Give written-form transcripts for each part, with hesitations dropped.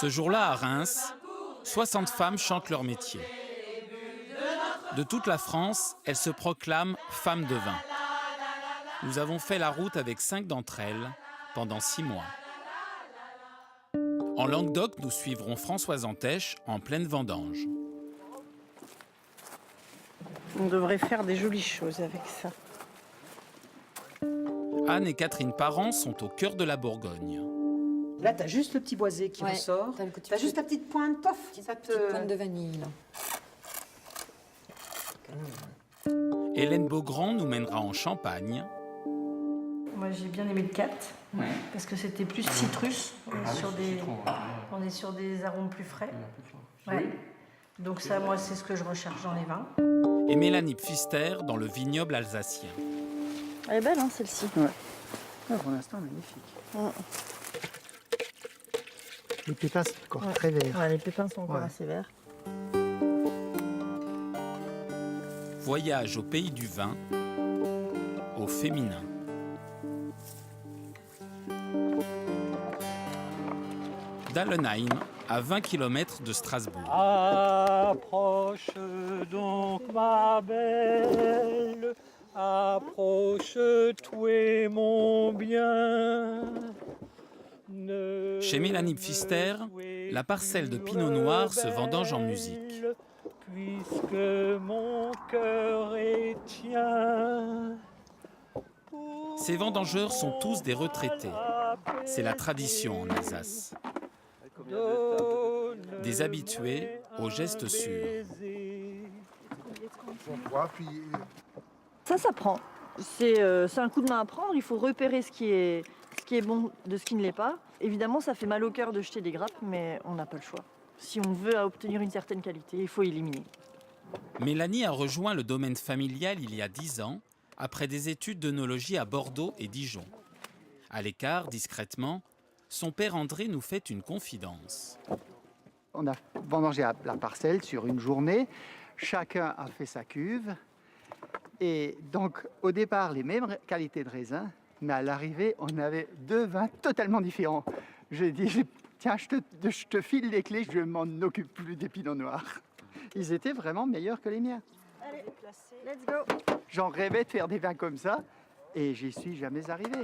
Ce jour-là, à Reims, 60 femmes chantent leur métier. De toute la France, elles se proclament femmes de vin. Nous avons fait la route avec 5 d'entre elles pendant 6 mois. En Languedoc, nous suivrons Françoise Antèche en pleine vendange. On devrait faire des jolies choses avec ça. Anne et Catherine Parent sont au cœur de la Bourgogne. Là, t'as juste le petit boisé qui ressort. T'as juste la petite pointe, pof. Petite pointe de vanille. Hélène Beaugrand nous mènera en Champagne. Moi, j'ai bien aimé le 4, parce que c'était plus citrus. On est sur des arômes plus frais. Ouais. Donc ça, moi, c'est ce que je recherche dans les vins. Et Mélanie Pfister dans le vignoble alsacien. Elle est belle, hein, celle-ci. Ouais. Ah, pour l'instant, magnifique. Les pépins sont encore très verts. Ouais, les pépins sont encore assez verts. Voyage au pays du vin, au féminin. Dallenheim, à 20 km de Strasbourg. Approche donc ma belle, approche toi mon bien. Chez Mélanie Pfister, la parcelle de Pinot Noir se vendange en musique. Puisque mon cœur est tien. Ces vendangeurs sont tous des retraités. C'est la tradition en Alsace. Des habitués aux gestes sûrs. Ça s'apprend. C'est un coup de main à prendre. Il faut repérer ce qui est bon de ce qui ne l'est pas. Évidemment, ça fait mal au cœur de jeter des grappes, mais on n'a pas le choix. Si on veut obtenir une certaine qualité, il faut éliminer. Mélanie a rejoint le domaine familial il y a 10 ans, après des études d'œnologie à Bordeaux et Dijon. À l'écart, discrètement, son père André nous fait une confidence. On a vendangé la parcelle sur une journée. Chacun a fait sa cuve. Et donc, au départ, les mêmes qualités de raisin, mais à l'arrivée, on avait 2 vins totalement différents. J'ai dit, tiens, je te file les clés, je ne m'en occupe plus des pinots noirs. Ils étaient vraiment meilleurs que les miens. Allez, let's go. J'en rêvais de faire des vins comme ça, et j'y suis jamais arrivé.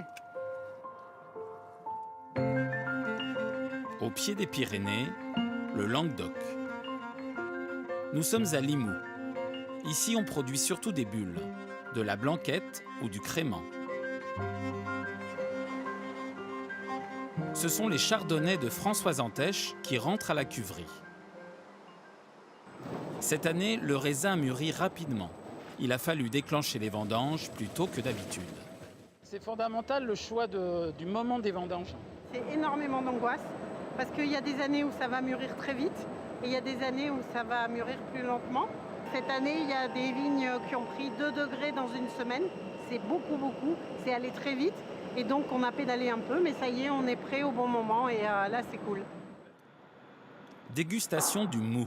Au pied des Pyrénées, le Languedoc. Nous sommes à Limoux. Ici, on produit surtout des bulles, de la blanquette ou du crément. Ce sont les chardonnays de Françoise Antèche qui rentrent à la cuverie. Cette année, le raisin mûrit rapidement. Il a fallu déclencher les vendanges plus tôt que d'habitude. C'est fondamental le choix du moment des vendanges. C'est énormément d'angoisse, parce qu'il y a des années où ça va mûrir très vite, et il y a des années où ça va mûrir plus lentement. Cette année, il y a des vignes qui ont pris 2 degrés dans une semaine. C'est beaucoup, c'est allé très vite. Et donc, on a pédalé un peu, mais ça y est, on est prêt au bon moment, et là, c'est cool. Dégustation du mou,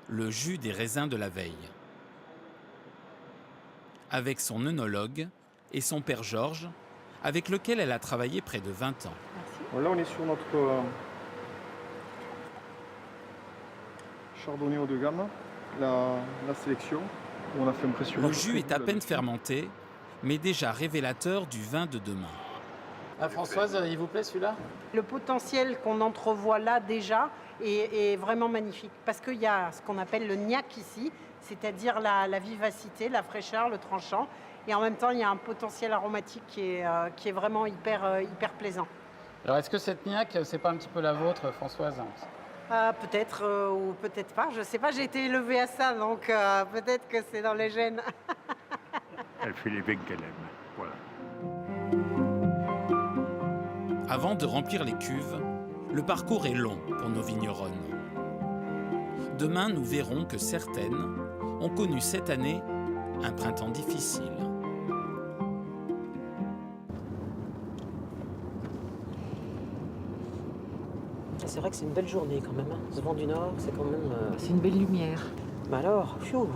le jus des raisins de la veille. Avec son œnologue et son père Georges, avec lequel elle a travaillé près de 20 ans. Là, on est sur notre chardonnay haut de gamme, la sélection. On a fait impressionner. Le jus est à peine fermenté, mais déjà révélateur du vin de demain. Ah, Françoise, il vous plaît celui-là? Le potentiel qu'on entrevoit là déjà est vraiment magnifique, parce qu'il y a ce qu'on appelle le gnac ici, c'est-à-dire la vivacité, la fraîcheur, le tranchant, et en même temps, il y a un potentiel aromatique qui est vraiment hyper plaisant. Alors, est-ce que cette gnac, c'est pas un petit peu la vôtre, Françoise? Peut-être ou peut-être pas, je sais pas, j'ai été élevée à ça, donc peut-être que c'est dans les gènes. Elle fait les vins qu'elle aime, voilà. Avant de remplir les cuves, le parcours est long pour nos vigneronnes. Demain, nous verrons que certaines ont connu cette année un printemps difficile. C'est vrai que c'est une belle journée quand même. Ce vent du Nord, c'est quand même... C'est une belle lumière. Bah alors, on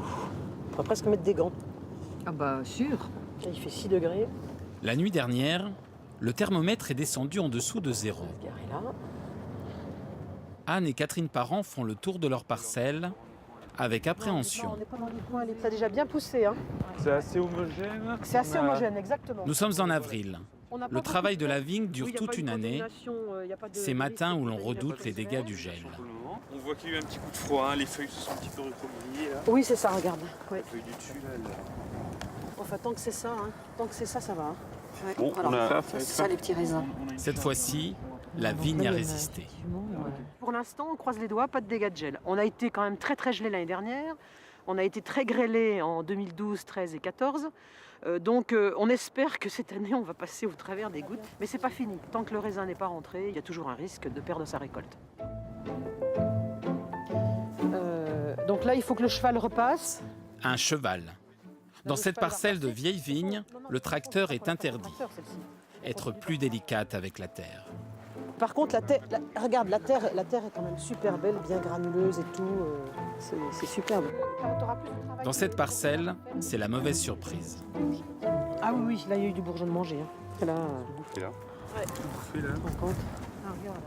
pourrait presque mettre des gants. Ah bah sûr. Là, il fait 6 degrés. La nuit dernière, le thermomètre est descendu en dessous de 0. Garer là. Anne et Catherine Parent font le tour de leur parcelle avec appréhension. On n'est pas dans les coins, ça a déjà bien poussé. Hein. C'est assez homogène. C'est assez homogène, exactement. Nous sommes en avril. On n'a pas Le beaucoup travail de terre. la vigne Oui, dure il y a toute pas une année, il y a pas de ces risque matins où de l'on gel, redoute pas les de dégâts semaine. du gel. On voit qu'il y a eu un petit coup de froid, hein. Les feuilles se sont un petit peu recroquevillées. Là. Oui, c'est ça, regarde. Ouais. Les feuilles du dessus, là, Enfin, tant que c'est ça, hein. Tant que c'est ça, ça va. Hein. Ouais. Bon, Voilà. on a... C'est ça, les petits raisins. Cette fois-ci, la vigne a résisté. Pour l'instant, on croise les doigts, pas de dégâts de gel. On a été quand même très gelé l'année dernière. On a été très grêlé en 2012, 13 et 14. Donc on espère que cette année, on va passer au travers des gouttes. Mais c'est pas fini. Tant que le raisin n'est pas rentré, il y a toujours un risque de perdre sa récolte. Donc là, il faut que le cheval repasse. Un cheval. Dans cette parcelle de vieilles vignes, le tracteur est interdit. Être plus délicate avec la terre. Par contre, regarde, la terre est quand même super belle, bien granuleuse et tout. C'est superbe. Dans cette parcelle, c'est la mauvaise surprise. Ah oui, là, il y a eu du bourgeon de manger. Hein. Là, C'est là. Ouais. C'est là. On compte.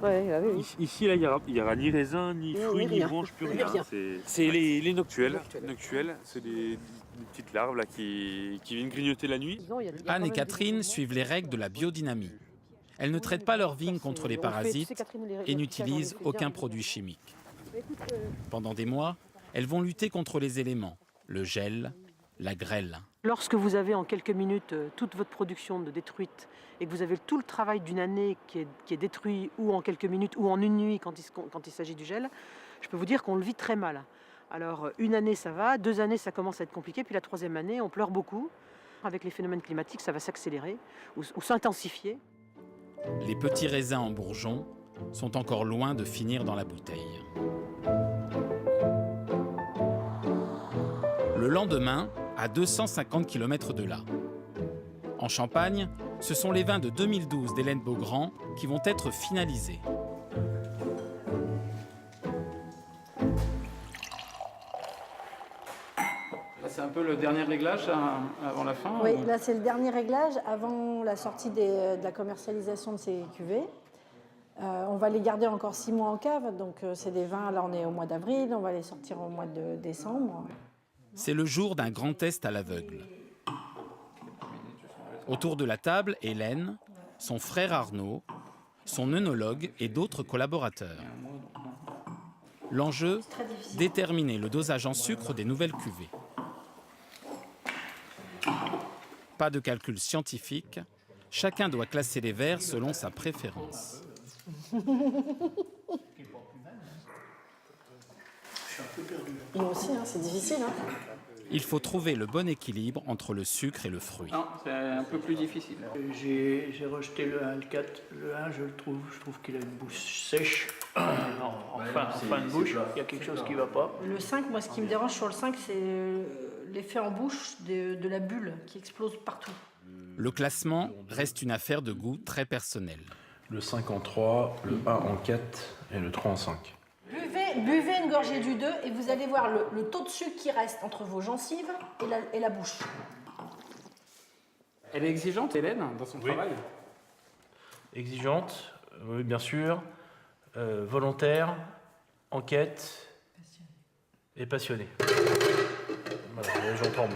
Ouais, ah oui. Ici, là, il n'y aura ni raisin, ni fruits, ni rien. branches, plus Rien. rien. C'est les noctuelles. C'est des petites larves là, qui viennent grignoter la nuit. Anne et Catherine suivent les règles de la biodynamie. Elles ne traitent pas leurs vignes contre les parasites et n'utilisent aucun produit chimique. Pendant des mois, elles vont lutter contre les éléments, le gel, la grêle. Lorsque vous avez en quelques minutes toute votre production de détruite et que vous avez tout le travail d'une année qui est détruit ou en quelques minutes ou en une nuit quand il s'agit du gel, je peux vous dire qu'on le vit très mal. Alors une année ça va, 2 années ça commence à être compliqué, puis la 3e année on pleure beaucoup. Avec les phénomènes climatiques ça va s'accélérer ou s'intensifier. Les petits raisins en bourgeon sont encore loin de finir dans la bouteille. Le lendemain, à 250 km de là. En Champagne, ce sont les vins de 2012 d'Hélène Beaugrand qui vont être finalisés. C'est un peu le dernier réglage avant la fin. Oui, là c'est le dernier réglage avant la sortie de la commercialisation de ces cuvées. On va les garder encore 6 mois en cave, donc c'est des vins, là on est au mois d'avril, on va les sortir au mois de décembre. C'est le jour d'un grand test à l'aveugle. Autour de la table, Hélène, son frère Arnaud, son œnologue et d'autres collaborateurs. L'enjeu, déterminer le dosage en sucre des nouvelles cuvées. Pas de calcul scientifique, chacun doit classer les verres selon sa préférence. Moi aussi, hein, c'est difficile. Hein. Il faut trouver le bon équilibre entre le sucre et le fruit. Non, c'est un peu plus difficile. J'ai rejeté le 1 et le 4. Le 1, je trouve qu'il a une bouche sèche. En fin de bouche, il y a quelque chose qui ne va pas. Le 5, moi ce qui me dérange sur le 5, c'est l'effet en bouche de la bulle qui explose partout. Le classement reste une affaire de goût très personnelle. Le 5 en 3, le 1 en 4 et le 3 en 5. Buvez une gorgée du 2 et vous allez voir le taux de sucre qui reste entre vos gencives et la bouche. Elle est exigeante, Hélène, dans son travail. Exigeante, oui, bien sûr. Volontaire, enquête et passionnée. Voilà, j'en tremble.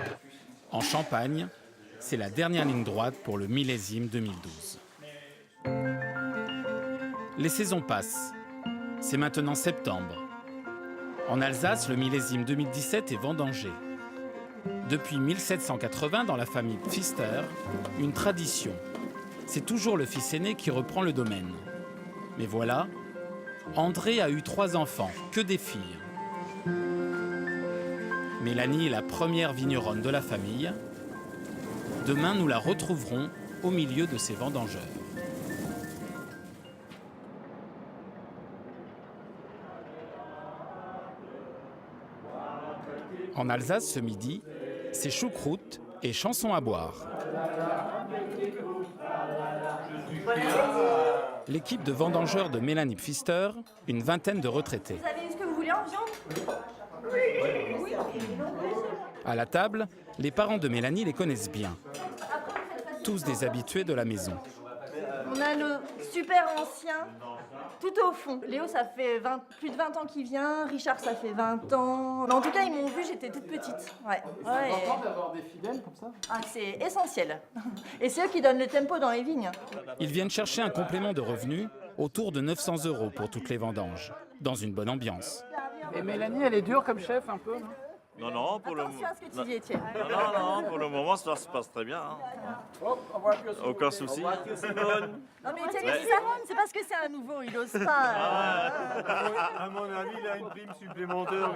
En Champagne, c'est la dernière ligne droite pour le millésime 2012. Les saisons passent. C'est maintenant septembre. En Alsace, le millésime 2017 est vendangé. Depuis 1780, dans la famille Pfister, une tradition. C'est toujours le fils aîné qui reprend le domaine. Mais voilà, André a eu 3 enfants, que des filles. Mélanie est la première vigneronne de la famille. Demain, nous la retrouverons au milieu de ses vendangeurs. En Alsace, ce midi, c'est choucroute et chansons à boire. L'équipe de vendangeurs de Mélanie Pfister, une vingtaine de retraités. Vous avez ce que vous voulez en viande ? Oui. À la table, les parents de Mélanie les connaissent bien. Tous des habitués de la maison. On a le super ancien tout au fond. Léo, ça fait plus de 20 ans qu'il vient. Richard, ça fait 20 ans. Mais en tout cas, ils m'ont vu, j'étais toute petite. Ouais. C'est important d'avoir des fidèles comme ça. Ah, c'est essentiel. Et c'est eux qui donnent le tempo dans les vignes. Ils viennent chercher un complément de revenus autour de 900 € pour toutes les vendanges, dans une bonne ambiance. Et Mélanie, elle est dure comme chef un peu, non? Non, pour le moment. Attention à ce que tu dis, Étienne. Non, pour le moment, ça se passe très bien. Hein. Aucun souci. Non, mais Étienne, il dit ça, c'est parce que c'est un nouveau, il n'ose pas. À mon avis, il a une prime supplémentaire.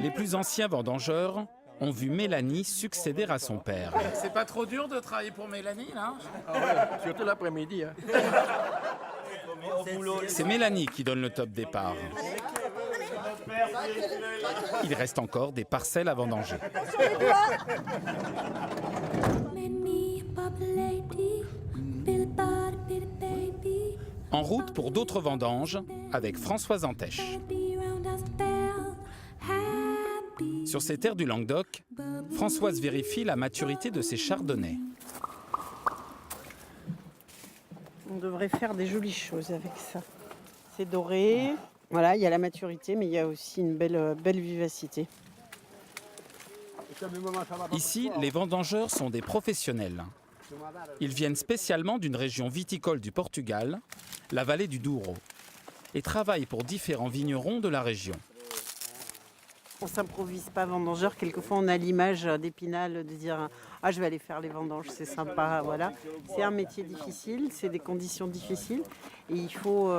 Les plus anciens vendangeurs ont vu Mélanie succéder à son père. C'est pas trop dur de travailler pour Mélanie, là? Surtout l'après-midi. Hein. C'est Mélanie qui donne le top départ. Il reste encore des parcelles à vendanger. En route pour d'autres vendanges avec Françoise Antèche. Sur ces terres du Languedoc, Françoise vérifie la maturité de ses chardonnays. On devrait faire des jolies choses avec ça. C'est doré. Voilà, il y a la maturité, mais il y a aussi une belle vivacité. Ici, les vendangeurs sont des professionnels. Ils viennent spécialement d'une région viticole du Portugal, la vallée du Douro, et travaillent pour différents vignerons de la région. On ne s'improvise pas vendangeur. Quelquefois, on a l'image d'Épinal de dire « Ah, je vais aller faire les vendanges, c'est sympa. » Voilà. C'est un métier difficile, c'est des conditions difficiles. Et il faut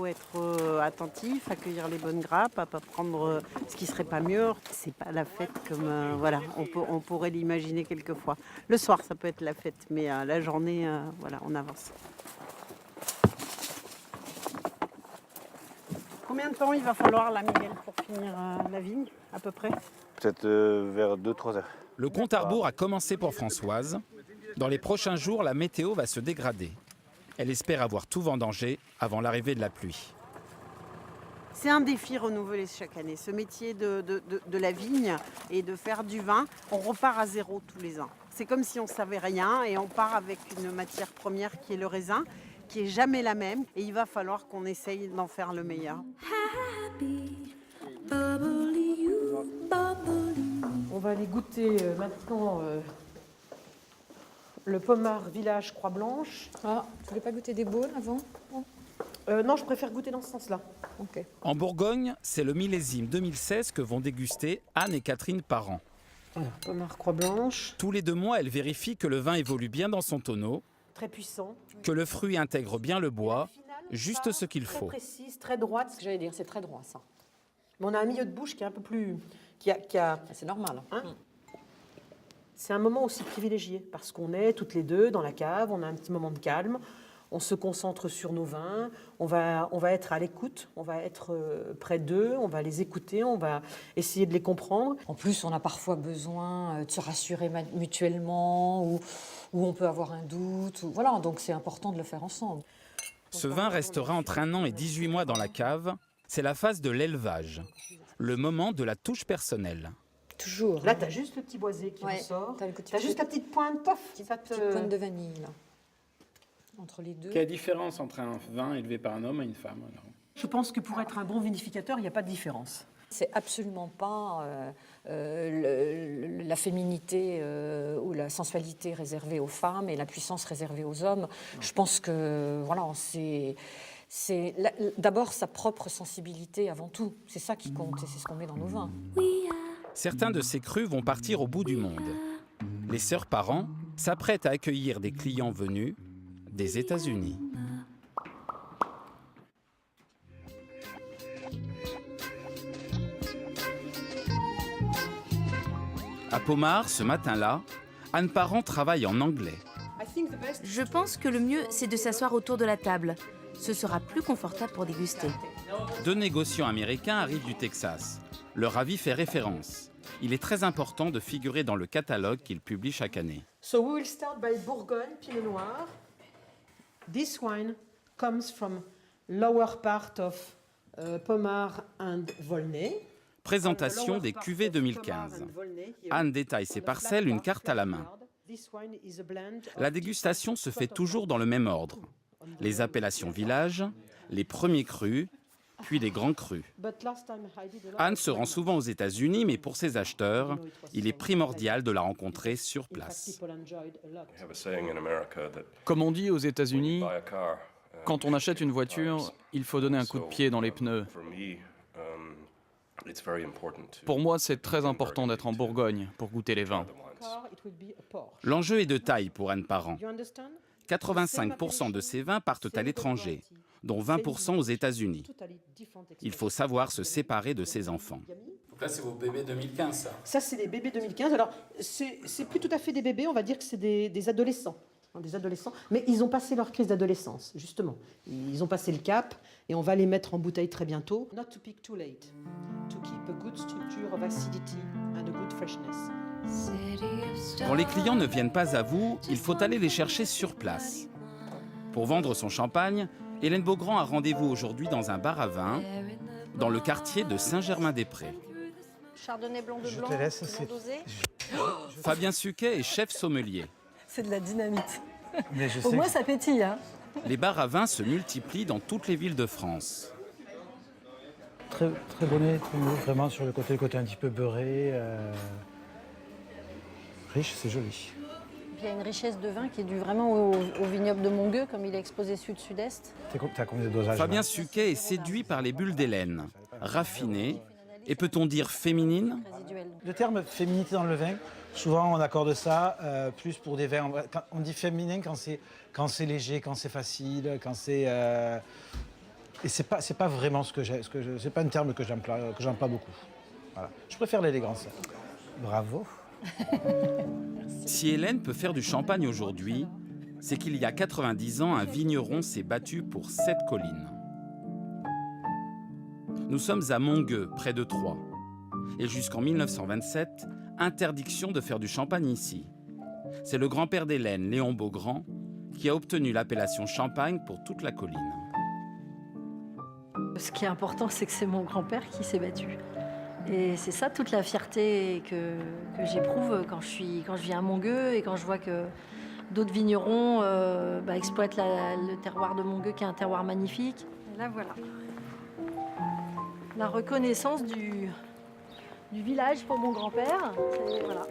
être attentif, accueillir les bonnes grappes, à ne pas prendre ce qui ne serait pas mûr. C'est pas la fête comme voilà, on pourrait l'imaginer quelquefois. Le soir, ça peut être la fête, mais la journée, voilà, on avance. Combien de temps il va falloir, là, Miguel, pour finir la vigne, à peu près? Peut-être vers 2-3 heures. Le compte à rebours a commencé pour Françoise. Dans les prochains jours, la météo va se dégrader. Elle espère avoir tout vendangé avant l'arrivée de la pluie. C'est un défi renouvelé chaque année. Ce métier de la vigne et de faire du vin, on repart à zéro tous les ans. C'est comme si on ne savait rien et on part avec une matière première qui est le raisin, qui est jamais la même, et il va falloir qu'on essaye d'en faire le meilleur. On va aller goûter maintenant le Pommard Village Croix-Blanche. Ah, tu voulais pas goûter des Beaunes avant? Non, je préfère goûter dans ce sens-là. Ok. En Bourgogne, c'est le millésime 2016 que vont déguster Anne et Catherine par an. Voilà, Pommard Croix-Blanche. Tous les 2 mois, elles vérifient que le vin évolue bien dans son tonneau, Très puissant. que le fruit intègre bien le bois, juste ce qu'il faut. Très précise, très droite. Ce que j'allais dire, c'est très droit ça. Mais on a un milieu de bouche qui est un peu plus... C'est normal. Hein? C'est un moment aussi privilégié parce qu'on est toutes les deux dans la cave, on a un petit moment de calme, on se concentre sur nos vins, on va être à l'écoute, on va être près d'eux, on va les écouter, on va essayer de les comprendre. En plus, on a parfois besoin de se rassurer mutuellement ou on peut avoir un doute. Voilà, donc c'est important de le faire ensemble. Ce vin restera entre 1 an et 18 mois dans la cave. C'est la phase de l'élevage, le moment de la touche personnelle. Toujours. Là, tu as juste le petit boisé qui ressort. Tu as juste la petite pointe, pof, petite pointe de vanille, là. Entre les deux. Quelle différence entre un vin élevé par un homme et une femme alors? Je pense que pour être un bon vinificateur, il n'y a pas de différence. C'est absolument pas la féminité ou la sensualité réservée aux femmes et la puissance réservée aux hommes. Je pense que voilà, c'est d'abord sa propre sensibilité avant tout. C'est ça qui compte et c'est ce qu'on met dans nos vins. Certains de ces crus vont partir au bout du monde. Les sœurs parents s'apprêtent à accueillir des clients venus des États-Unis. À Pommard, ce matin-là, Anne Parent travaille en anglais. Je pense que le mieux, c'est de s'asseoir autour de la table. Ce sera plus confortable pour déguster. 2 négociants américains arrivent du Texas. Leur avis fait référence. Il est très important de figurer dans le catalogue qu'ils publient chaque année. So we will start by Bourgogne Pinot Noir. This wine comes from lower part of Pommard and Volnay. Présentation des cuvées 2015. Anne détaille ses parcelles, une carte à la main. La dégustation se fait toujours dans le même ordre. les appellations villages, les premiers crus, puis les grands crus. Anne se rend souvent aux États-Unis, mais pour ses acheteurs, il est primordial de la rencontrer sur place. Comme on dit aux États-Unis, quand on achète une voiture, il faut donner un coup de pied dans les pneus. Pour moi, c'est très important d'être en Bourgogne pour goûter les vins. L'enjeu est de taille pour Anne Parent. 85% de ces vins partent à l'étranger, dont 20% aux États-Unis. Il faut savoir se séparer de ses enfants. Donc là, c'est vos bébés 2015, ça. Ça, c'est les bébés 2015. Alors, c'est plus tout à fait des bébés, on va dire que c'est des adolescents. Des adolescents, mais ils ont passé leur crise d'adolescence, justement. Ils ont passé le cap et on va les mettre en bouteille très bientôt. Not to pick too late, to keep a good structure of acidity and a good freshness. Quand les clients ne viennent pas à vous, il faut aller les chercher sur place. Pour vendre son champagne, Hélène Beaugrand a rendez-vous aujourd'hui dans un bar à vin, dans le quartier de Saint-Germain-des-Prés. Chardonnay blanc de blanc, blanc dosé. Fabien Suquet est chef sommelier. C'est de la dynamite. Mais je Au sais moins, que- ça pétille. Hein. Les bars à vin se multiplient dans toutes les villes de France. Très, très bonnet, très mou, vraiment sur le côté un petit peu beurré. Riche, c'est joli. Il y a une richesse de vin qui est due vraiment au vignoble de Montgueux, comme il est exposé sud-sud-est. T'as combien de dosages Fabien là Suquet est séduit par les bulles d'Hélène, raffinées et peut-on dire féminines. Le terme féminité dans le vin, souvent on accorde ça plus pour des vins. On dit féminin quand c'est léger, quand c'est facile, quand c'est. Et c'est pas vraiment ce que j'ai. C'est pas un terme que j'emploie beaucoup. Voilà. Je préfère l'élégance. Bravo. Si Hélène peut faire du champagne aujourd'hui, c'est qu'il y a 90 ans, un vigneron s'est battu pour cette colline. Nous sommes à Montgueux, près de Troyes. Et jusqu'en 1927, interdiction de faire du champagne ici. C'est le grand-père d'Hélène, Léon Beaugrand, qui a obtenu l'appellation champagne pour toute la colline. Ce qui est important, c'est que c'est mon grand-père qui s'est battu. Et c'est ça toute la fierté que j'éprouve quand je viens à Montgueux et quand je vois que d'autres vignerons exploitent le terroir de Montgueux, qui est un terroir magnifique. Et là, voilà. La reconnaissance du village pour mon grand-père. Voilà.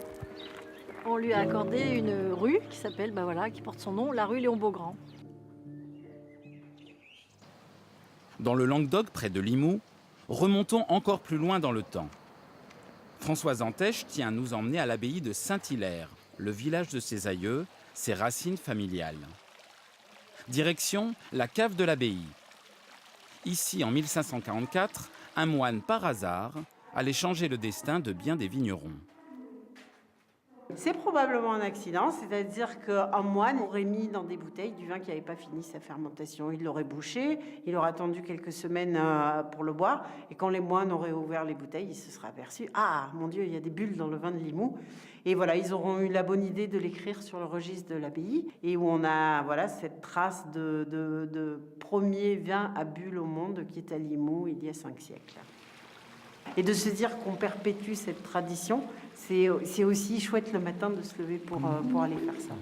On lui a accordé une rue qui s'appelle, qui porte son nom, la rue Léon Beaugrand. Dans le Languedoc, près de Limoux, remontons encore plus loin dans le temps. Françoise Antèche tient à nous emmener à l'abbaye de Saint-Hilaire, le village de ses aïeux, ses racines familiales. Direction la cave de l'abbaye. Ici, en 1544, un moine, par hasard, allait changer le destin de bien des vignerons. C'est probablement un accident, c'est-à-dire qu'un moine aurait mis dans des bouteilles du vin qui n'avait pas fini sa fermentation. Il l'aurait bouché, il aurait attendu quelques semaines pour le boire, et quand les moines auraient ouvert les bouteilles, ils se seraient aperçus « Ah, mon Dieu, il y a des bulles dans le vin de Limoux !» Et voilà, ils auront eu la bonne idée de l'écrire sur le registre de l'abbaye, et où on a cette trace de premier vin à bulles au monde qui est à Limoux il y a 5 siècles. Et de se dire qu'on perpétue cette tradition, c'est aussi chouette le matin de se lever pour aller faire ça.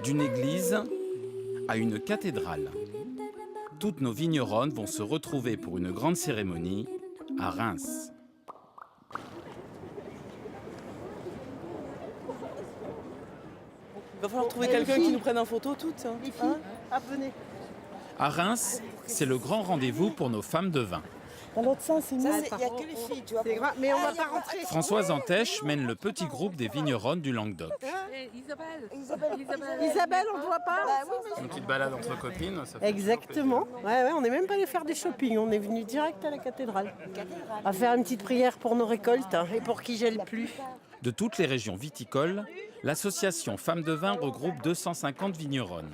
D'une église à une cathédrale. Toutes nos vigneronnes vont se retrouver pour une grande cérémonie à Reims. Il va falloir trouver quelqu'un qui nous prenne en photo toutes. Hein. Les filles, venez. À Reims, c'est le grand rendez-vous pour nos femmes de vin. Dans l'autre sens, c'est nous. Il n'y a que les filles, tu vois. C'est grave, mais on va pas rentrer. Françoise Antèche mène le petit groupe des vigneronnes du Languedoc. Isabelle, on ne voit pas. Une petite balade entre copines, ça fait Exactement. Ouais, on n'est même pas allé faire des shopping, on est venu direct à la cathédrale. À faire une petite prière pour nos récoltes et pour qui gèle plus. De toutes les régions viticoles, l'association Femmes de Vin regroupe 250 vigneronnes.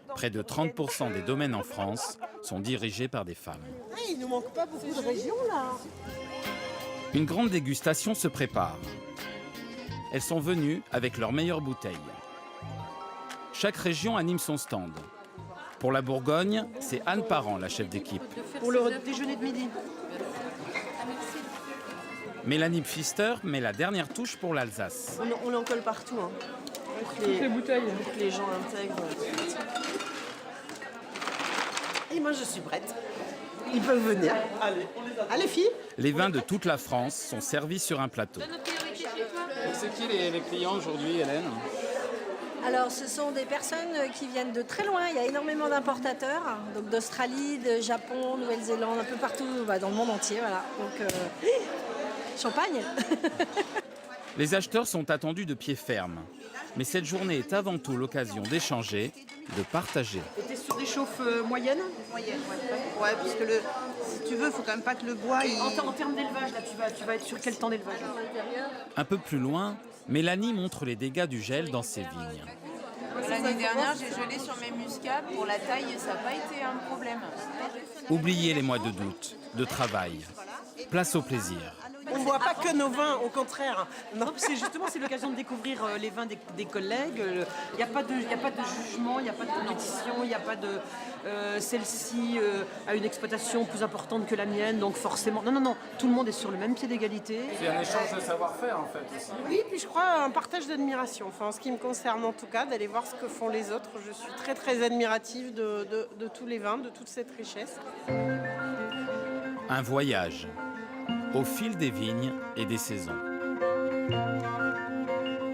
Près de 30% des domaines en France sont dirigés par des femmes. Il nous manque pas beaucoup de régions là. Une grande dégustation se prépare. Elles sont venues avec leurs meilleures bouteilles. Chaque région anime son stand. Pour la Bourgogne, c'est Anne Parent, la chef d'équipe. Pour le déjeuner de midi. Mélanie Pfister met la dernière touche pour l'Alsace. On en colle partout. Hein. Toutes les bouteilles. Pour que les gens intègrent. Et moi, je suis prête. Ils peuvent venir. Allez, filles. Les vins de toute la France sont servis sur un plateau. C'est qui les clients aujourd'hui, Hélène? Alors, ce sont des personnes qui viennent de très loin. Il y a énormément d'importateurs, donc d'Australie, de Japon, Nouvelle-Zélande, un peu partout dans le monde entier. Voilà. Donc, champagne. Les acheteurs sont attendus de pied ferme. Mais cette journée est avant tout l'occasion d'échanger, de partager. Et t'es sur des chauffes moyennes? Moyennes, ouais, parce que si tu veux, il faut quand même pas que le bois... En termes d'élevage, là, tu vas être sur quel temps d'élevage? Un peu plus loin, Mélanie montre les dégâts du gel dans ses vignes. L'année dernière, j'ai gelé sur mes muscats. Pour la taille, ça n'a pas été un problème. Oubliez les mois de doute, de travail. Place au plaisir. On ne boit pas que nos vins, au contraire. Non, c'est l'occasion de découvrir les vins des collègues. Il n'y a pas de jugement, il n'y a pas de compétition, il n'y a pas de celle-ci a une exploitation plus importante que la mienne, donc forcément. Non, tout le monde est sur le même pied d'égalité. C'est un échange de savoir-faire en fait aussi. Oui, puis je crois un partage d'admiration. Enfin, en ce qui me concerne en tout cas, d'aller voir ce que font les autres. Je suis très très admirative de tous les vins, de toute cette richesse. Un voyage au fil des vignes et des saisons.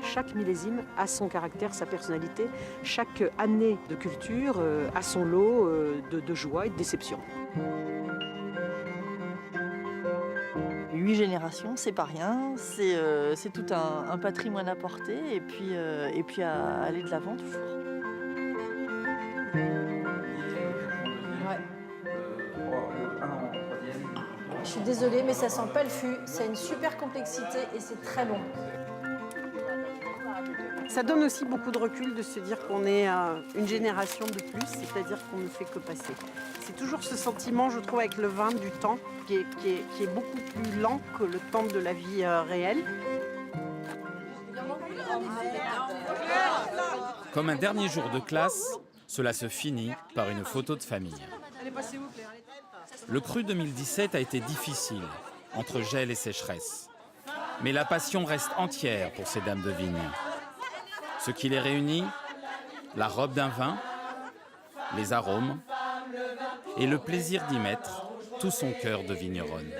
Chaque millésime a son caractère, sa personnalité. Chaque année de culture a son lot de joie et de déception. 8 générations, c'est pas rien. C'est tout un patrimoine à porter et puis à aller de l'avant toujours. Je suis désolée, mais ça sent pas le fût. C'est une super complexité et c'est très bon. Ça donne aussi beaucoup de recul de se dire qu'on est une génération de plus, c'est-à-dire qu'on ne fait que passer. C'est toujours ce sentiment, je trouve, avec le vin du temps, qui est beaucoup plus lent que le temps de la vie réelle. Comme un dernier jour de classe, cela se finit par une photo de famille. Le cru 2017 a été difficile, entre gel et sécheresse. Mais la passion reste entière pour ces dames de vigne. Ce qui les réunit, la robe d'un vin, les arômes et le plaisir d'y mettre tout son cœur de vigneronne.